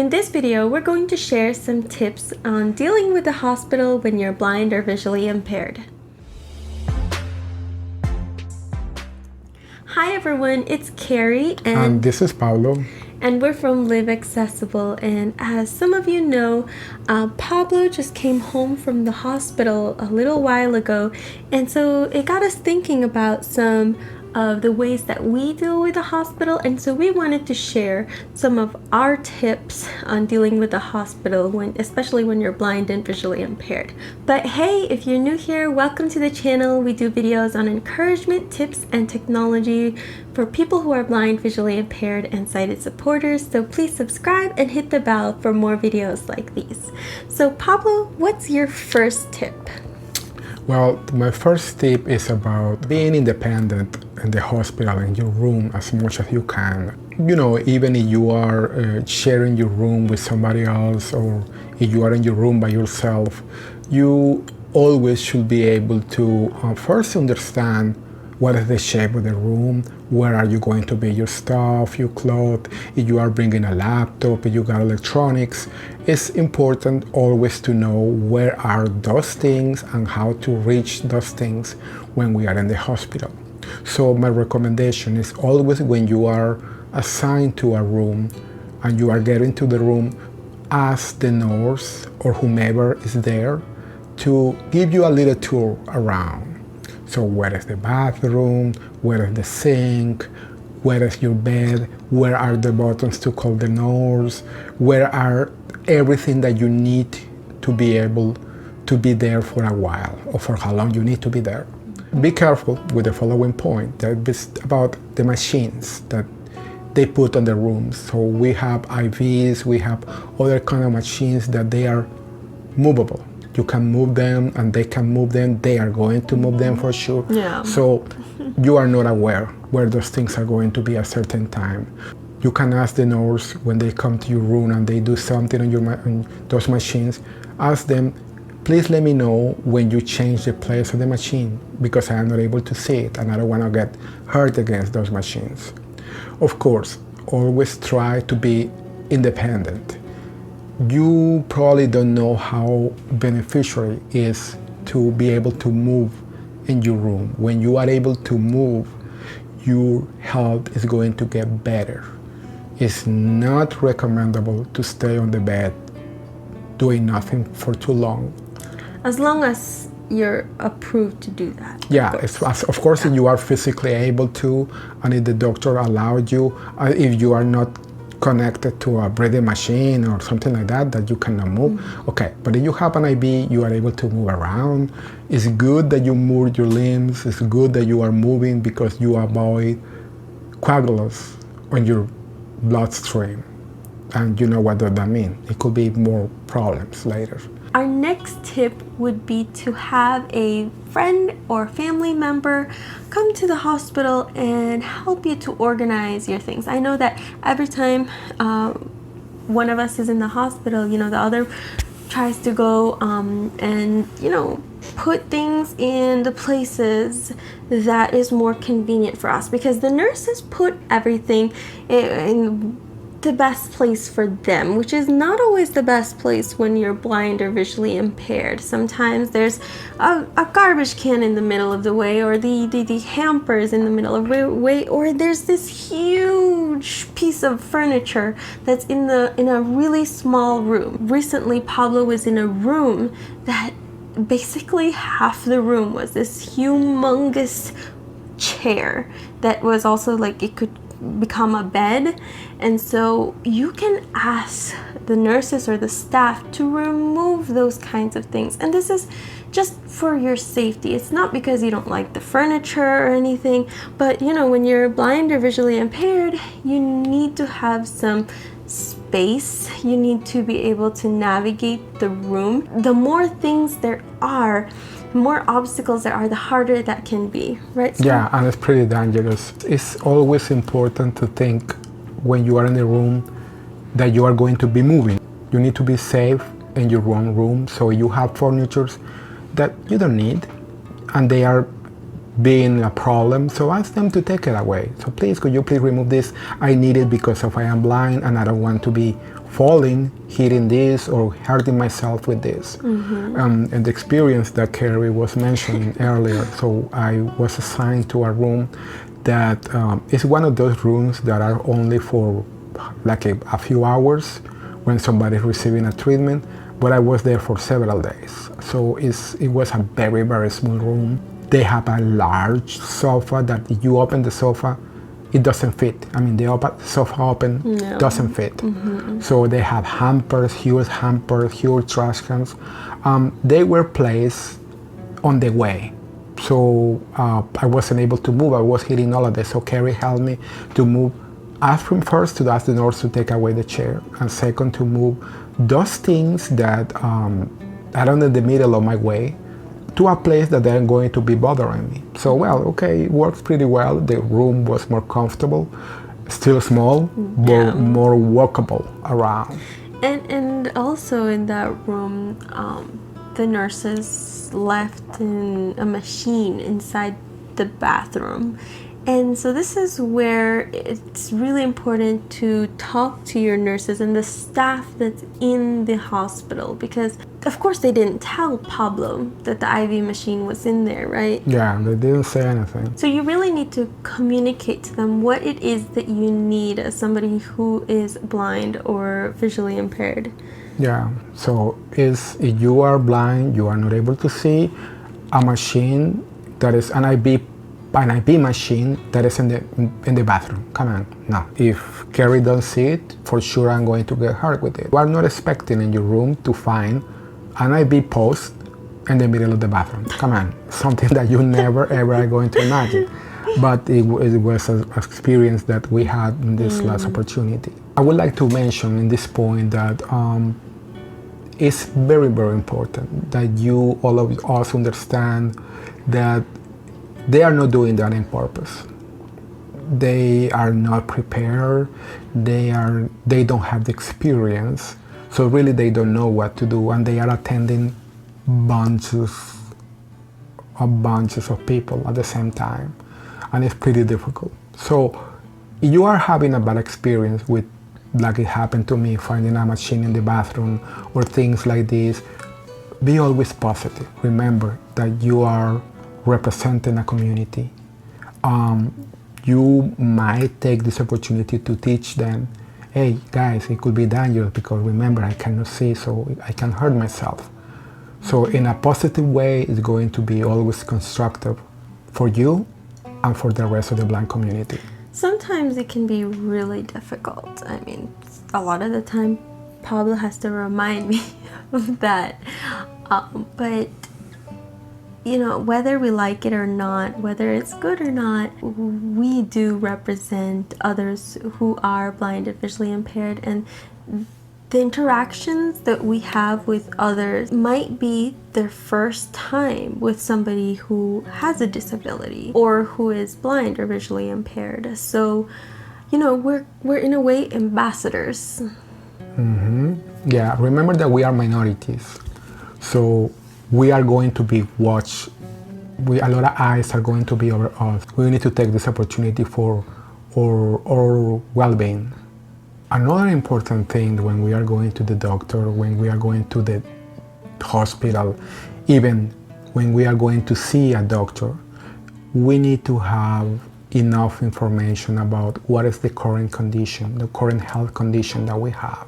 In this video, we're going to share some tips on dealing with the hospital when you're blind or visually impaired. Hi everyone, it's Carrie and this is Pablo. And we're from Live Accessible, and as some of you know, Pablo just came home from the hospital a little while ago, and so it got us thinking about some of the ways that we deal with the hospital, and so we wanted to share some of our tips on dealing with the hospital, especially when you're blind and visually impaired. But hey, if you're new here, welcome to the channel. We do videos on encouragement, tips, and technology for people who are blind, visually impaired, and sighted supporters, so please subscribe and hit the bell for more videos like these. So Pablo, what's your first tip? Well, my first tip is about being independent in the hospital, in your room, as much as you can. You know, even if you are sharing your room with somebody else, or if you are in your room by yourself, you always should be able to first understand what is the shape of the room, where are you going to be your stuff, your clothes, if you are bringing a laptop, if you got electronics. It's important always to know where are those things and how to reach those things when we are in the hospital. So my recommendation is always, when you are assigned to a room and you are getting to the room, ask the nurse or whomever is there to give you a little tour around. So where is the bathroom, where is the sink, where is your bed, where are the buttons to call the nurse, where are everything that you need to be able to be there for a while, or for how long you need to be there. Be careful with the following point, that is about the machines that they put on the rooms. So we have IVs, we have other kind of machines that they are movable. You can move them and they can move them. They are going to move them for sure. Yeah. So you are not aware where those things are going to be at a certain time. You can ask the nurse when they come to your room and they do something on those machines. Ask them, please let me know when you change the place of the machine, because I am not able to see it and I don't want to get hurt against those machines. Of course, always try to be independent. You probably don't know how beneficial it is to be able to move in your room. When you are able to move, your health is going to get better. It's not recommendable to stay on the bed doing nothing for too long. As long as you're approved to do that. Yeah, of course, if you are physically able to, and if the doctor allowed you, if you are not connected to a breathing machine or something like that, that you cannot move. Okay, but if you have an IV, you are able to move around. It's good that you move your limbs. It's good that you are moving, because you avoid coagulants on your bloodstream. And you know what does that mean? It could be more problems later. Our next tip would be to have a friend or family member come to the hospital and help you to organize your things. I know that every time one of us is in the hospital, you know, the other tries to go and, you know, put things in the places that is more convenient for us, because the nurses put everything in the best place for them, which is not always the best place when you're blind or visually impaired. Sometimes there's a garbage can in the middle of the way, or the hampers in the middle of the way, or there's this huge piece of furniture that's in a really small room. Recently, Pablo was in a room that basically half the room was this humongous chair that was also like, it could become a bed. And so you can ask the nurses or the staff to remove those kinds of things, and this is just for your safety. It's not because you don't like the furniture or anything, but you know, when you're blind or visually impaired, you need to have some space. You need to be able to navigate the room. The more things there are, more obstacles there are, the harder that can be, right? So yeah, and it's pretty dangerous. It's always important to think, when you are in the room, that you are going to be moving. You need to be safe in your own room. So you have furniture that you don't need and they are being a problem, so ask them to take it away. So please, could you please remove this? I need it because of I am blind and I don't want to be falling, hitting this, or hurting myself with this. And the experience that Carrie was mentioning earlier. So I was assigned to a room that is one of those rooms that are only for like a few hours when somebody is receiving a treatment, but I was there for several days. So it was a very, very small room. They have a large sofa that if you open the sofa, it doesn't fit. I mean, the sofa open doesn't fit. So they have huge trash cans. They were placed on the way. So I wasn't able to move. I was hitting all of this. So Carrie helped me to move. First to ask the nurse to take away the chair, and second to move those things that are in the middle of my way to a place that they're going to be bothering me. So well, okay, it works pretty well. The room was more comfortable, still small, but more walkable around. And also in that room, the nurses left a machine inside the bathroom. And so this is where it's really important to talk to your nurses and the staff that's in the hospital, because of course they didn't tell Pablo that the IV machine was in there, right? Yeah, they didn't say anything. So you really need to communicate to them what it is that you need as somebody who is blind or visually impaired. Yeah, so if you are blind, you are not able to see, a machine that is an IV machine that is in the bathroom. Come on, no. If Carrie don't see it, for sure I'm going to get hurt with it. You are not expecting in your room to find an IV post in the middle of the bathroom. Come on, something that you never ever are going to imagine. But it was an experience that we had in this last opportunity. I would like to mention in this point that it's very, very important that all of us understand that they are not doing that on purpose. They are not prepared. They don't have the experience. So really they don't know what to do, and they are attending bunches of people at the same time. And it's pretty difficult. So if you are having a bad experience with, like it happened to me, finding a machine in the bathroom or things like this, be always positive. Remember that you are representing a community. You might take this opportunity to teach them, hey guys, it could be dangerous because remember I cannot see, so I can hurt myself. So in a positive way, it's going to be always constructive for you and for the rest of the blind community. Sometimes it can be really difficult. I mean, a lot of the time Pablo has to remind me of that. But you know, whether we like it or not, whether it's good or not, we do represent others who are blind and visually impaired, and the interactions that we have with others might be their first time with somebody who has a disability or who is blind or visually impaired. So, you know, we're in a way ambassadors. Yeah, remember that we are minorities. So we are going to be watched. A lot of eyes are going to be over us. We need to take this opportunity for our well-being. Another important thing when we are going to the doctor, when we are going to the hospital, even when we are going to see a doctor, we need to have enough information about what is the current condition, the current health condition that we have.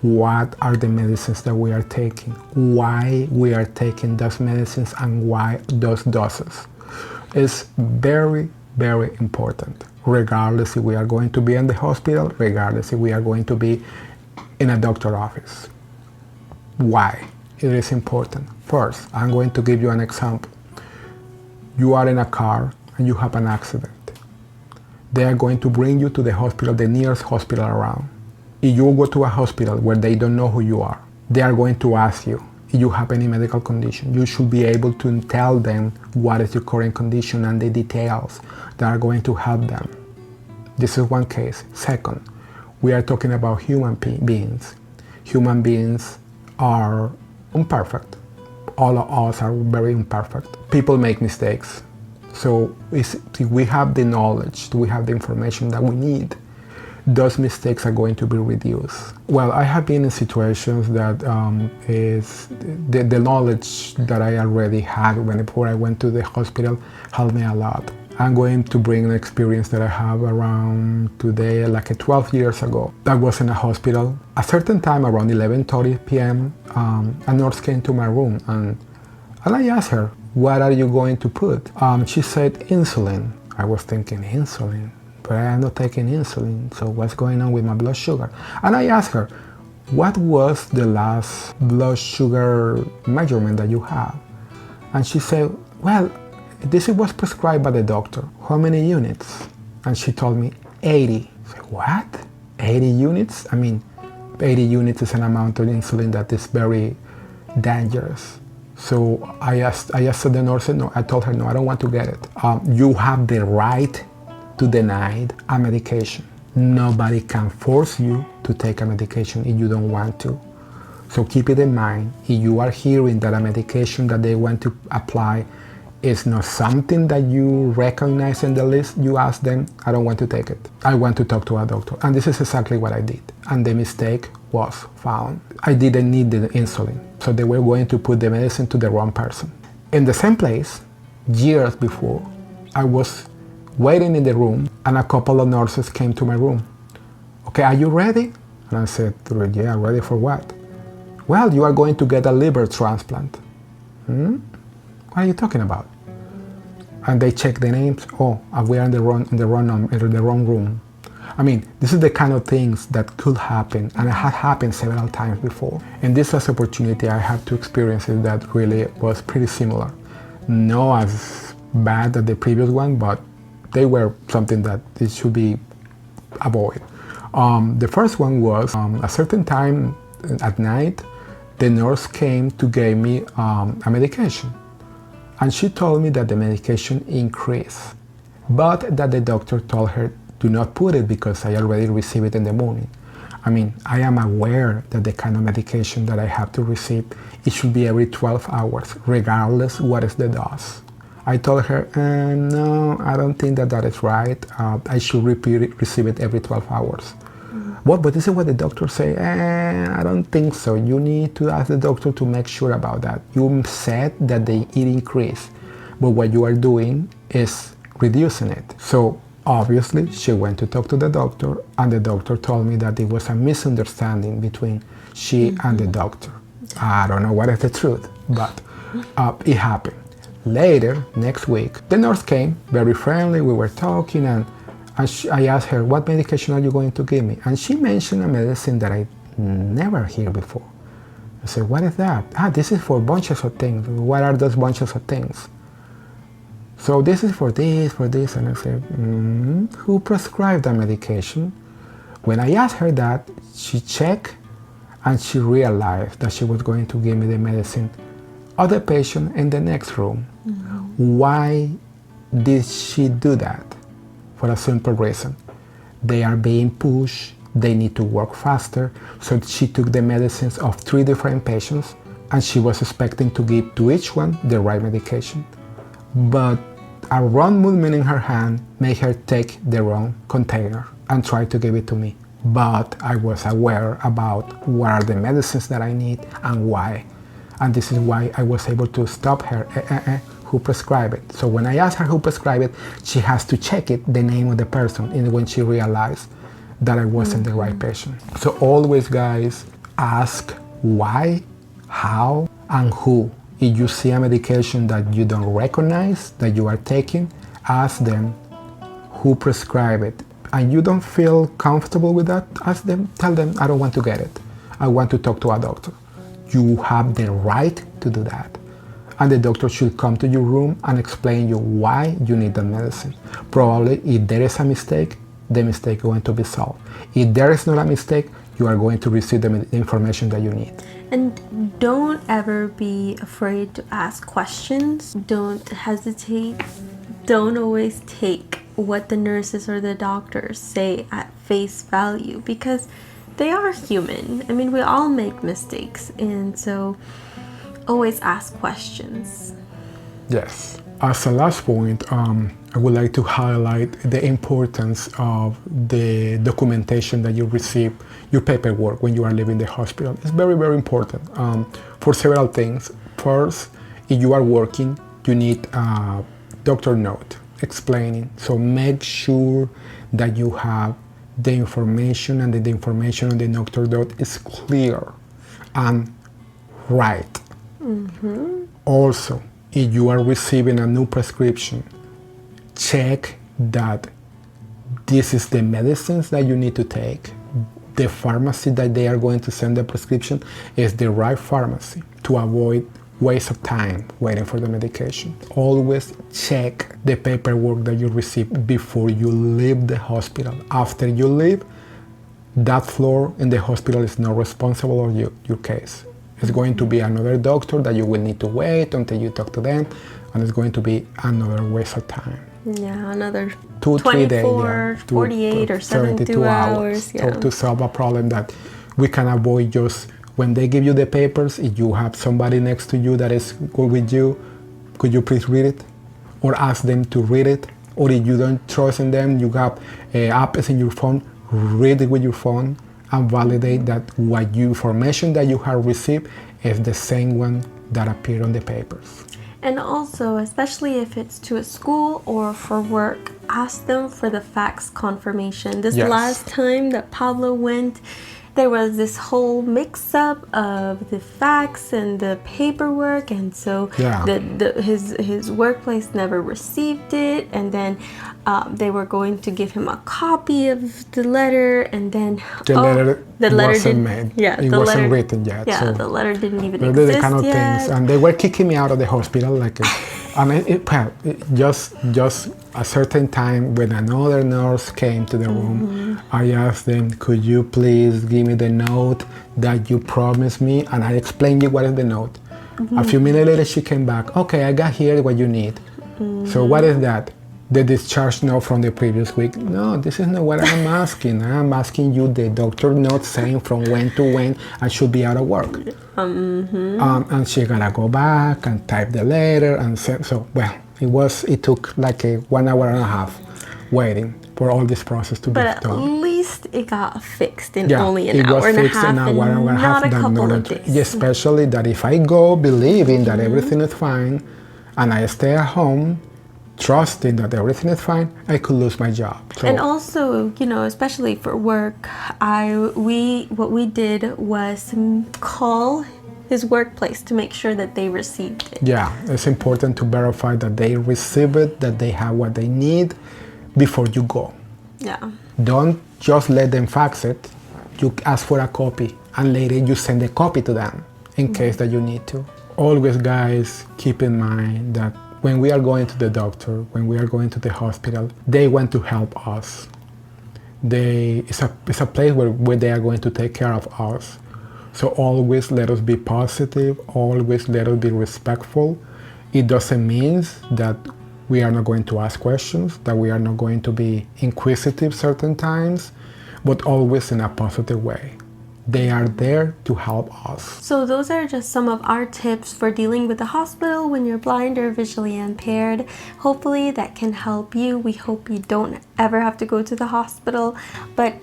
What are the medicines that we are taking? Why we are taking those medicines and why those doses? It's very, very important, regardless if we are going to be in the hospital, regardless if we are going to be in a doctor's office. Why? It is important. First, I'm going to give you an example. You are in a car and you have an accident. They are going to bring you to the hospital, the nearest hospital around. If you go to a hospital where they don't know who you are, they are going to ask you if you have any medical condition. You should be able to tell them what is your current condition and the details that are going to help them. This is one case. Second, we are talking about human beings. Human beings are imperfect. All of us are very imperfect. People make mistakes. So if we have the knowledge, we have the information that we need, those mistakes are going to be reduced. Well, I have been in situations that is the knowledge that I already had before I went to the hospital helped me a lot. I'm going to bring an experience that I have around today, like 12 years ago. I was in a hospital. A certain time, around 11:30 p.m., a nurse came to my room and I asked her, "What are you going to put?" She said, "Insulin." I was thinking, insulin? But I am not taking insulin, so what's going on with my blood sugar? And I asked her, "What was the last blood sugar measurement that you have?" And she said, "Well, this was prescribed by the doctor." "How many units?" And she told me 80. I said, "What? 80 units?" I mean, 80 units is an amount of insulin that is very dangerous. So I asked the nurse, no, I told her, "No, I don't want to get it. You have the right to deny a medication. Nobody can force you to take a medication if you don't want to. So keep it in mind, if you are hearing that a medication that they want to apply is not something that you recognize in the list, you ask them, I don't want to take it. I want to talk to a doctor." And this is exactly what I did. And the mistake was found. I didn't need the insulin. So they were going to put the medicine to the wrong person. In the same place, years before, I was waiting in the room and a couple of nurses came to my room. "Okay, are you ready?" And I said, "Yeah, ready for what?" "Well, you are going to get a liver transplant." "What are you talking about?" And they check the names. "Oh, we are in the wrong room." I mean, this is the kind of things that could happen, and it had happened several times before. And this last opportunity, I had two experiences that really was pretty similar. Not as bad as the previous one, but they were something that it should be avoided. The first one was a certain time at night, the nurse came to give me a medication. And she told me that the medication increased, but that the doctor told her, "Do not put it because I already received it in the morning." I mean, I am aware that the kind of medication that I have to receive, it should be every 12 hours, regardless what is the dose. I told her, "No, I don't think that is right. I should receive it every 12 hours. What? But this is what the doctor say. I don't think so. You need to ask the doctor to make sure about that. You said that it increased, but what you are doing is reducing it." So obviously, she went to talk to the doctor, and the doctor told me that it was a misunderstanding between she and the doctor. I don't know what is the truth, but it happened. Later, next week, the nurse came, very friendly. We were talking, and I asked her, "What medication are you going to give me?" And she mentioned a medicine that I never heard before. I said, "What is that?" "This is for bunches of things." "What are those bunches of things?" "So this is for this. And I said, "Who prescribed that medication?" When I asked her that, she checked and she realized that she was going to give me the medicine of the patient in the next room. Why did she do that? For a simple reason. They are being pushed, they need to work faster, so she took the medicines of 3 different patients and she was expecting to give to each one the right medication. But a wrong movement in her hand made her take the wrong container and try to give it to me. But I was aware about what are the medicines that I need and why. And this is why I was able to stop her. Who prescribed it? So when I asked her who prescribed it, she has to check it, the name of the person, and when she realized that I wasn't the right patient. So always, guys, ask why, how, and who. If you see a medication that you don't recognize that you are taking, ask them who prescribed it. And you don't feel comfortable with that, ask them, tell them, "I don't want to get it. I want to talk to a doctor." You have the right to do that. And the doctor should come to your room and explain you why you need the medicine. Probably if there is a mistake, the mistake is going to be solved. If there is not a mistake, you are going to receive the information that you need. And don't ever be afraid to ask questions. Don't hesitate. Don't always take what the nurses or the doctors say at face value, because they are human. I mean, we all make mistakes, and so always ask questions. Yes. As a last point, I would like to highlight the importance of the documentation that you receive, your paperwork when you are leaving the hospital. It's very, very important for several things. First, if you are working, you need a doctor note explaining. So make sure that you have the information and the information on the doctor note is clear and right. Also, if you are receiving a new prescription, check that this is the medicines that you need to take. The pharmacy that they are going to send the prescription is the right pharmacy to avoid waste of time waiting for the medication. Always check the paperwork that you receive before you leave the hospital. After you leave, that floor in the hospital is not responsible for your case. It's going to be another doctor that you will need to wait until you talk to them, and it's going to be another waste of time. Yeah, another 2-3 days, 24, 48 or 72 hours. Yeah. to solve a problem that we can avoid. Just when they give you the papers, if you have somebody next to you that is good with you, could you please read it? Or ask them to read it? Or if you don't trust in them, you have apps in your phone, read it with your phone and validate that what information that you have received is the same one that appeared on the papers. And also, especially if it's to a school or for work, ask them for the fax confirmation. This last time that Pablo went, there was this whole mix-up of the fax and the paperwork, and so his workplace never received it, and then they were going to give him a copy of the letter, and then the letter wasn't made. Yeah, it wasn't written yet. Yeah, so the letter didn't even those exist are the kind of yet. things, and they were kicking me out of the hospital. Just a certain time when another nurse came to the room, I asked them, "Could you please give me the note that you promised me?" And I explained you what is the note. A few minutes later, she came back. "Okay, I got here what you need." So what is that? The discharge note from the previous week? No, this is not what I'm asking. I'm asking you the doctor note saying from when to when I should be out of work. And she gotta go back and type the letter and send. So, well, it took like 1 hour and a half waiting for all this process to be done. But at least it got fixed in only an hour and a half, and not a couple of days. Especially that if I go believing that everything is fine and I stay at home, trusting that everything is fine, I could lose my job. So, and also, especially for work, what we did was call his workplace to make sure that they received it. Yeah, it's important to verify that they receive it, that they have what they need before you go. Yeah. Don't just let them fax it. You ask for a copy and later you send a copy to them in case that you need to. Always, guys, keep in mind that when we are going to the doctor, when we are going to the hospital, they want to help us. It's a place where they are going to take care of us. So always let us be positive, always let us be respectful. It doesn't mean that we are not going to ask questions, that we are not going to be inquisitive certain times, but always in a positive way. They are there to help us. So those are just some of our tips for dealing with the hospital when you're blind or visually impaired. Hopefully that can help you. We hope you don't ever have to go to the hospital, but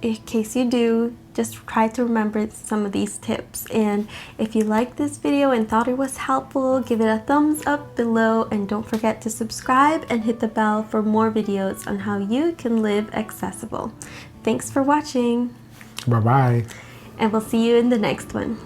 in case you do, just try to remember some of these tips. And if you liked this video and thought it was helpful, give it a thumbs up below, and don't forget to subscribe and hit the bell for more videos on how you can live accessible. Thanks for watching. Bye-bye. And we'll see you in the next one.